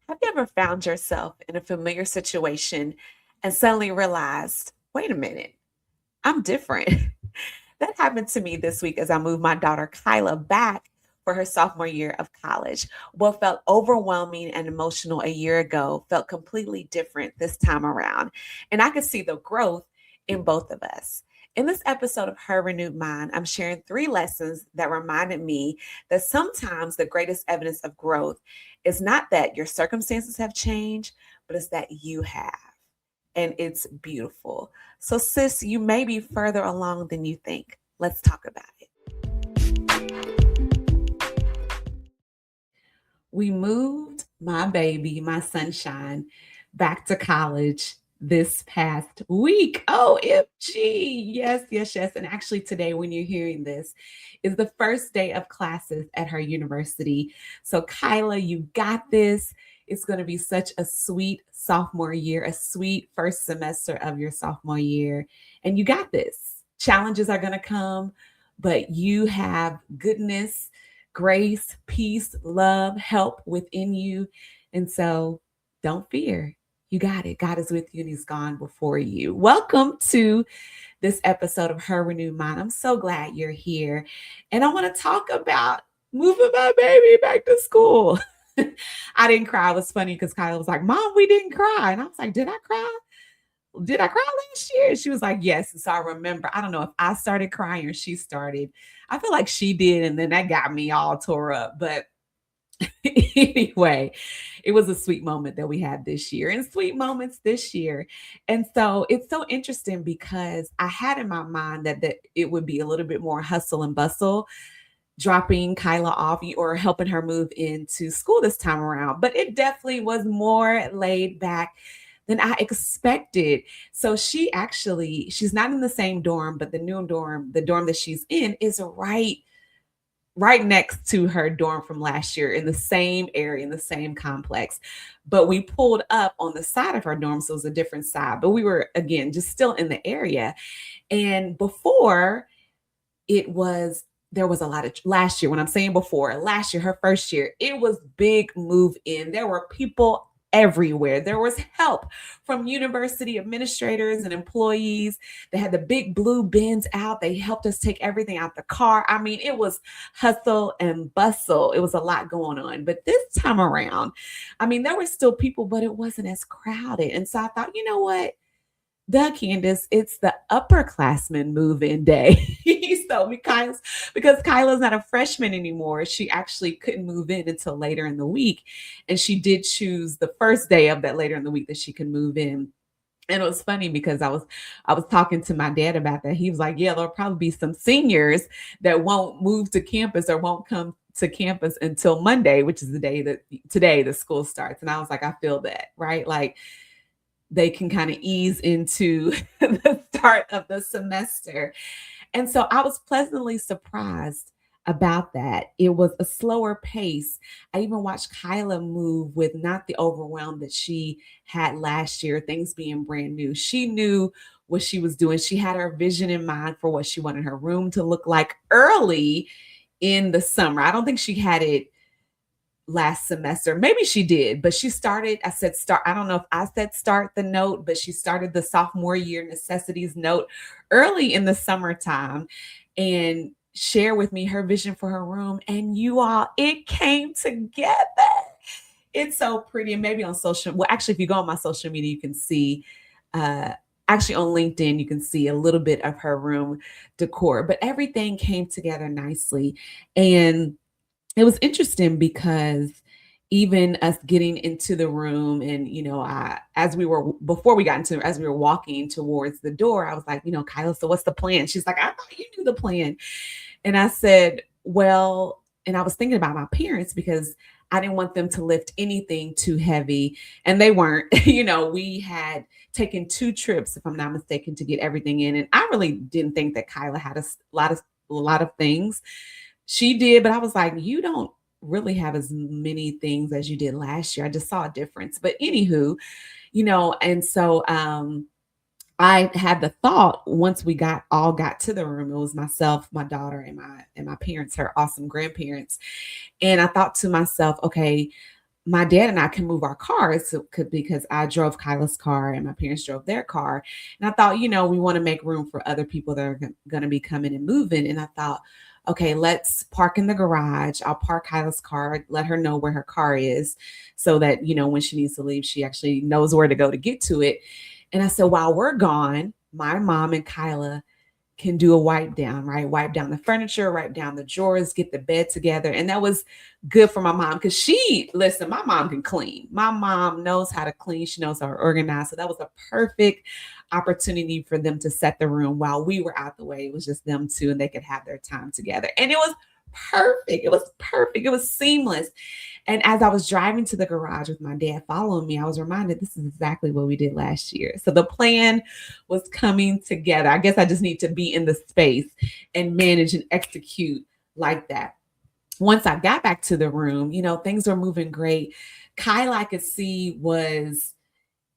Have you ever found yourself in a familiar situation and suddenly realized, wait a minute, I'm different? That happened to me this week as I moved my daughter Kyla back for her sophomore year of college. What felt overwhelming and emotional a year ago felt completely different this time around. And I could see the growth in both of us. In this episode of Her Renewed Mind, I'm sharing 3 lessons that reminded me that sometimes the greatest evidence of growth is not that your circumstances have changed, but it's that you have. And it's beautiful. So, sis, you may be further along than you think. Let's talk about it. We moved my baby, my sunshine, back to college this past week. OMG. Yes, yes, yes. And actually, today, when you're hearing this, is the first day of classes at her university. So, Kyla, you got this. It's going to be such a sweet sophomore year, a sweet first semester of your sophomore year. And you got this. Challenges are going to come, but you have goodness, grace, peace, love, help within you. And so don't fear. You got it. God is with you and He's gone before you. Welcome to this episode of Her Renewed Mind. I'm so glad you're here. And I want to talk about moving my baby back to school. I didn't cry. It was funny because Kyla was like, Mom, we didn't cry. And I was like, Did I cry? Did I cry last year? She was like, yes. And so I remember, I don't know if I started crying or she started. I feel like she did. And then that got me all tore up. But anyway, it was a sweet moment that we had this year and sweet moments this year. And so it's so interesting because I had in my mind that it would be a little bit more hustle and bustle dropping Kyla off or helping her move into school this time around. But it definitely was more laid back than I expected. So she's not in the same dorm, but the dorm that she's in is right next to her dorm from last year in the same area, in the same complex. But we pulled up on the side of her dorm, so it was a different side. But we were, again, just still in the area. And before, there was a lot of last year. When I'm saying before, last year, her first year, it was big move in. There were people everywhere. There was help from university administrators and employees. They had the big blue bins out. They helped us take everything out the car. I mean, it was hustle and bustle. It was a lot going on. But this time around, I mean, there were still people, but it wasn't as crowded. And so I thought, you know what? Candace, it's the upperclassmen move-in day. So because Kyla's not a freshman anymore, she actually couldn't move in until later in the week. And she did choose the first day of that later in the week that she could move in. And it was funny because I was talking to my dad about that. He was like, yeah, there'll probably be some seniors that won't move to campus or won't come to campus until Monday, which is the day that today the school starts. And I was like, I feel that, right? Like they can kind of ease into the start of the semester. And so I was pleasantly surprised about that. It was a slower pace. I even watched Kyla move with not the overwhelm that she had last year, things being brand new. She knew what she was doing. She had her vision in mind for what she wanted her room to look like early in the summer. I don't think she had it last semester. Maybe she did, but she started, I said start. I don't know if I said start the note, but she started the sophomore year necessities note early in the summertime and share with me her vision for her room. And you all, it came together. It's so pretty. And maybe on actually, if you go on my social media, you can see, actually on LinkedIn, you can see a little bit of her room decor, but everything came together nicely. And it was interesting because even us getting into the room and, as we were walking towards the door, I was like, Kyla, so what's the plan? She's like, I thought you knew the plan. And I said, well, and I was thinking about my parents because I didn't want them to lift anything too heavy. And they weren't, we had taken 2 trips, if I'm not mistaken, to get everything in. And I really didn't think that Kyla had a lot of things. She did, but I was like, you don't really have as many things as you did last year. I just saw a difference. But anywho, and so I had the thought once we got to the room, it was myself, my daughter, and my parents, her awesome grandparents. And I thought to myself, okay, my dad and I can move our cars because I drove Kyla's car and my parents drove their car. And I thought, we want to make room for other people that are going to be coming and moving. And I thought, okay, let's park in the garage. I'll park Kyla's car, let her know where her car is so that, when she needs to leave, she actually knows where to go to get to it. And I said, while we're gone, my mom and Kyla can do a wipe down, right? Wipe down the furniture, wipe down the drawers, get the bed together. And that was good for my mom because listen, my mom can clean. My mom knows how to clean. She knows how to organize. So that was a perfect opportunity for them to set the room while we were out the way. It was just them two and they could have their time together. And it was perfect. It was perfect. It was seamless. And as I was driving to the garage with my dad following me, I was reminded this is exactly what we did last year. So the plan was coming together. I guess I just need to be in the space and manage and execute like that. Once I got back to the room, things were moving great. Kyla, I could see, was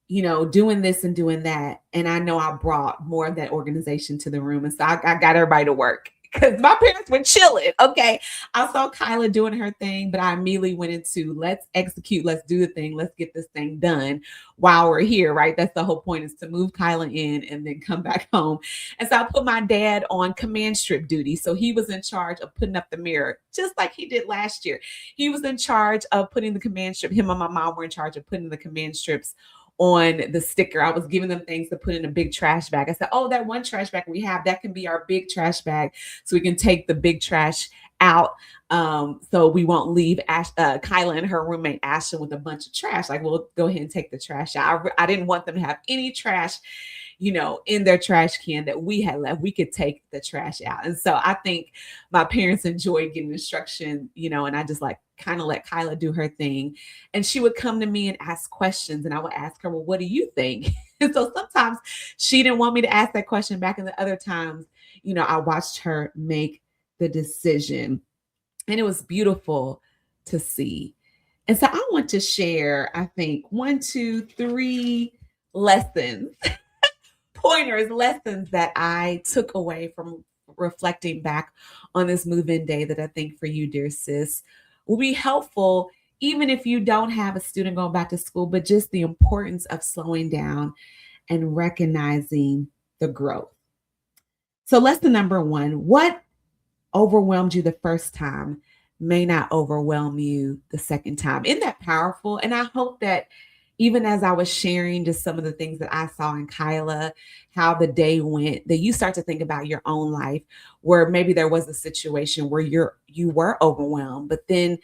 doing this and doing that. And I know I brought more of that organization to the room. And so I got everybody to work because my parents were chilling. Okay. I saw Kyla doing her thing, but I immediately went into let's execute, let's do the thing, let's get this thing done while we're here, right? That's the whole point, is to move Kyla in and then come back home. And so I put my dad on command strip duty. So he was in charge of putting up the mirror, just like he did last year. He was in charge of putting the command strip. Him and my mom were in charge of putting the command strips on the sticker. I was giving them things to put in a big trash bag. I said, oh, that one trash bag we have, that can be our big trash bag. So we can take the big trash out. So we won't leave Kyla and her roommate Ashton with a bunch of trash. Like, we'll go ahead and take the trash out. I didn't want them to have any trash, in their trash can that we had left. We could take the trash out. And so I think my parents enjoyed getting instruction, and I just kind of let Kyla do her thing. And she would come to me and ask questions, and I would ask her, well, what do you think? And so sometimes she didn't want me to ask that question back, and the other times, I watched her make the decision. And it was beautiful to see. And so I want to share, I think, 1, 2, 3 lessons, lessons that I took away from reflecting back on this move-in day that I think for you, dear sis, will be helpful, even if you don't have a student going back to school, but just the importance of slowing down and recognizing the growth. So lesson number 1, what overwhelmed you the first time may not overwhelm you the second time. Isn't that powerful? And I hope that even as I was sharing just some of the things that I saw in Kyla, how the day went, that you start to think about your own life, where maybe there was a situation where you were overwhelmed, but then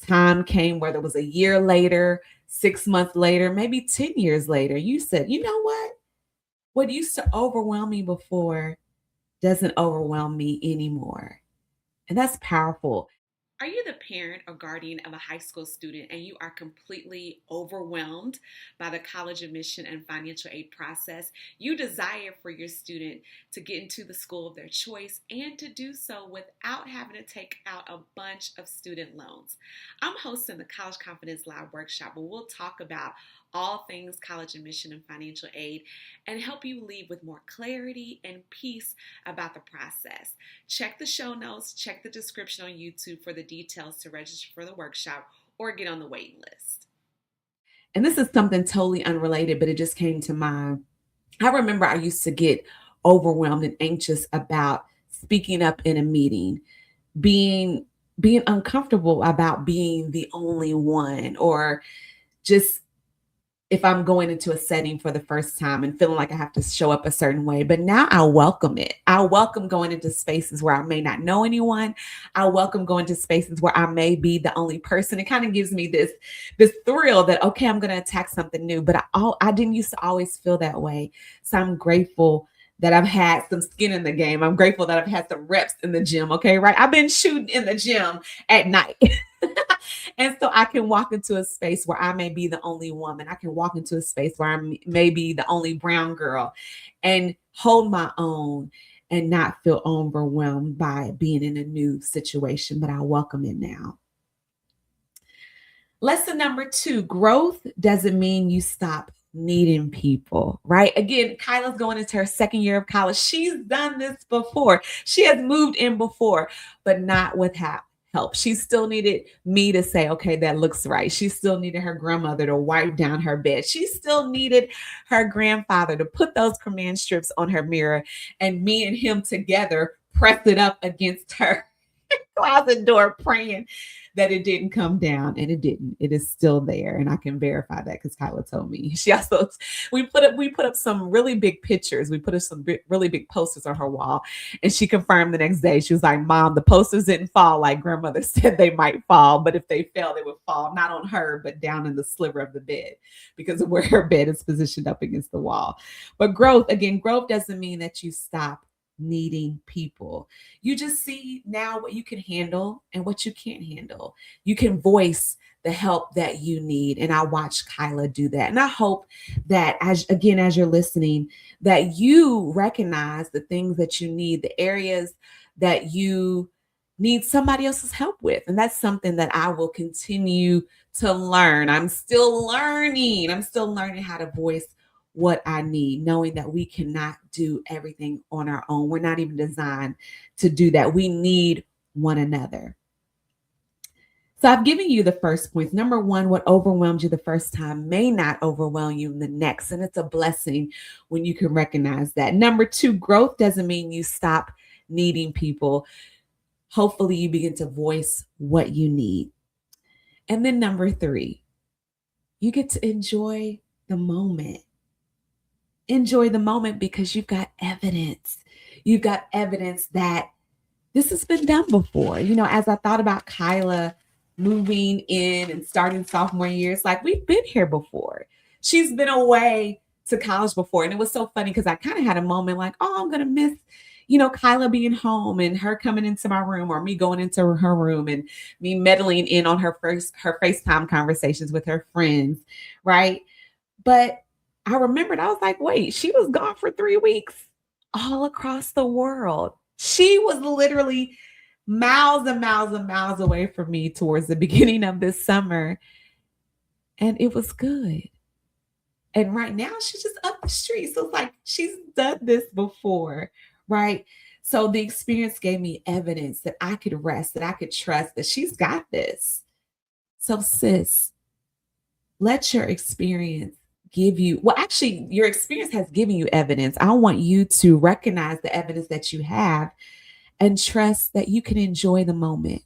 time came, whether it was a year later, 6 months later, maybe 10 years later, you said, you know what used to overwhelm me before doesn't overwhelm me anymore. And that's powerful. Are you the parent or guardian of a high school student and you are completely overwhelmed by the college admission and financial aid process? You desire for your student to get into the school of their choice and to do so without having to take out a bunch of student loans. I'm hosting the College Confidence Live workshop where we'll talk about all things college admission and financial aid and help you leave with more clarity and peace about the process. Check the show notes, check the description on YouTube for the details to register for the workshop or get on the waiting list. And this is something totally unrelated, but it just came to mind. I remember I used to get overwhelmed and anxious about speaking up in a meeting, being uncomfortable about being the only one, or just if I'm going into a setting for the first time and feeling like I have to show up a certain way. But now I welcome it. I welcome going into spaces where I may not know anyone. I welcome going to spaces where I may be the only person. It kind of gives me this thrill that, okay, I'm going to attack something new. But I didn't used to always feel that way. So I'm grateful that I've had some skin in the game. I'm grateful that I've had some reps in the gym. Okay, right? I've been shooting in the gym at night. And so I can walk into a space where I may be the only woman. I can walk into a space where I may be the only brown girl and hold my own and not feel overwhelmed by being in a new situation, but I welcome it now. Lesson number 2, growth doesn't mean you stop needing people, right? Again, Kyla's going into her second year of college. She's done this before. She has moved in before, but not without help. She still needed me to say, okay, that looks right. She still needed her grandmother to wipe down her bed. She still needed her grandfather to put those command strips on her mirror, and me and him together press it up against her closet door praying that it didn't come down, and it didn't. It is still there, and I can verify that because Kyla told me. She also we put up some really big pictures. We put up some really big posters on her wall, and she confirmed the next day. She was like, "Mom, the posters didn't fall like grandmother said they might fall, but if they fell, they would fall not on her, but down in the sliver of the bed because of where her bed is positioned up against the wall." But growth, again, growth doesn't mean that you stop needing people. You just see now what you can handle and what you can't handle. You can voice the help that you need. And I watched Kyla do that. And I hope that as you're listening, that you recognize the things that you need, the areas that you need somebody else's help with. And that's something that I will continue to learn. I'm still learning. I'm still learning how to voice what I need, knowing that we cannot do everything on our own. We're not even designed to do that. We need one another. So I've given you the first points. Number one, what overwhelmed you the first time may not overwhelm you in the next. And it's a blessing when you can recognize that. Number two, growth doesn't mean you stop needing people. Hopefully you begin to voice what you need. And then number three, you get to enjoy the moment. Enjoy the moment because you've got evidence. You've got evidence that this has been done before. You know, as I thought about Kyla moving in and starting sophomore year, it's like we've been here before. She's been away to college before. And it was so funny because I kind of had a moment like, oh, I'm going to miss, Kyla being home and her coming into my room, or me going into her room and me meddling in on her FaceTime conversations with her friends, right? But I remembered, I was like, wait, she was gone for 3 weeks all across the world. She was literally miles and miles and miles away from me towards the beginning of this summer. And it was good. And right now, she's just up the street. So it's like she's done this before, right? So the experience gave me evidence that I could rest, that I could trust, that she's got this. So, sis, let your experience give you, well, actually, your experience has given you evidence. I want you to recognize the evidence that you have and trust that you can enjoy the moment.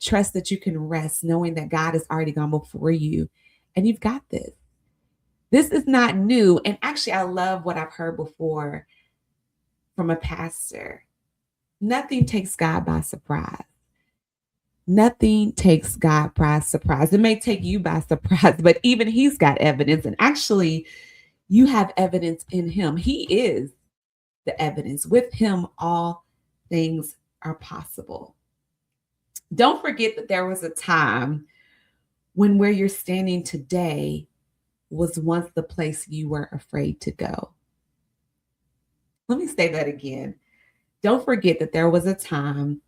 Trust that you can rest, knowing that God has already gone before you and you've got this. This is not new. And actually, I love what I've heard before from a pastor. Nothing takes God by surprise. Nothing takes God by surprise. It may take you by surprise, but even He's got evidence. And actually, you have evidence in Him. He is the evidence. With Him, all things are possible. Don't forget that there was a time when where you're standing today was once the place you were afraid to go. Let me say that again. Don't forget that there was a time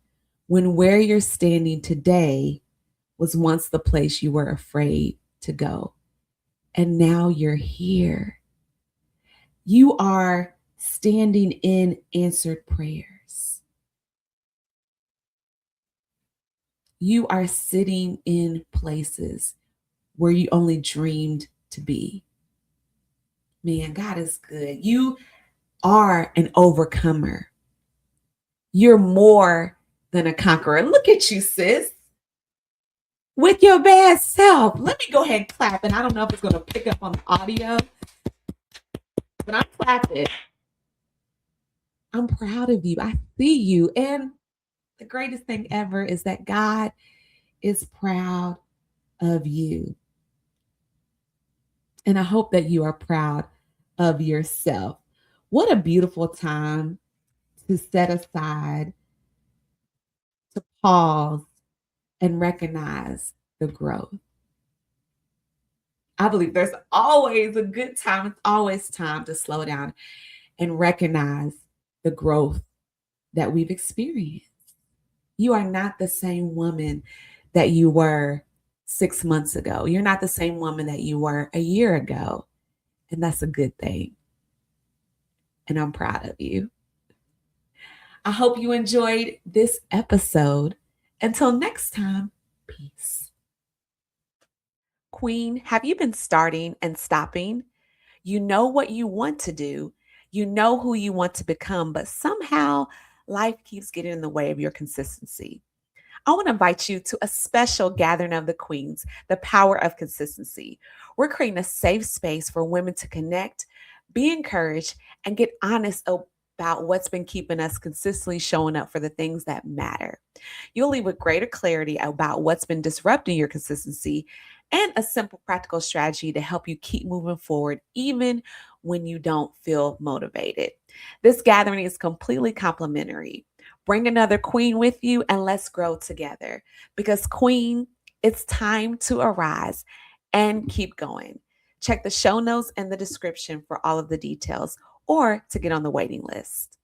when where you're standing today was once the place you were afraid to go. And now you're here. You are standing in answered prayers. You are sitting in places where you only dreamed to be. Man, God is good. You are an overcomer. You're more than a conqueror. Look at you, sis. With your bad self. Let me go ahead and clap. And I don't know if it's going to pick up on the audio, but I'm clapping. I'm proud of you. I see you. And the greatest thing ever is that God is proud of you. And I hope that you are proud of yourself. What a beautiful time to set aside, to pause, and recognize the growth. I believe there's always a good time. It's always time to slow down and recognize the growth that we've experienced. You are not the same woman that you were 6 months ago. You're not the same woman that you were a year ago. And that's a good thing. And I'm proud of you. I hope you enjoyed this episode. Until next time, peace. Queen, have you been starting and stopping? You know what you want to do, you know who you want to become, but somehow life keeps getting in the way of your consistency. I want to invite you to a special gathering of the queens, the power of consistency. We're creating a safe space for women to connect, be encouraged, and get honest about what's been keeping us consistently showing up for the things that matter. You'll leave with greater clarity about what's been disrupting your consistency and a simple practical strategy to help you keep moving forward even when you don't feel motivated. This gathering is completely complimentary. Bring another queen with you and let's grow together. Because, queen, it's time to arise and keep going. Check the show notes and the description for all of the details or to get on the waiting list.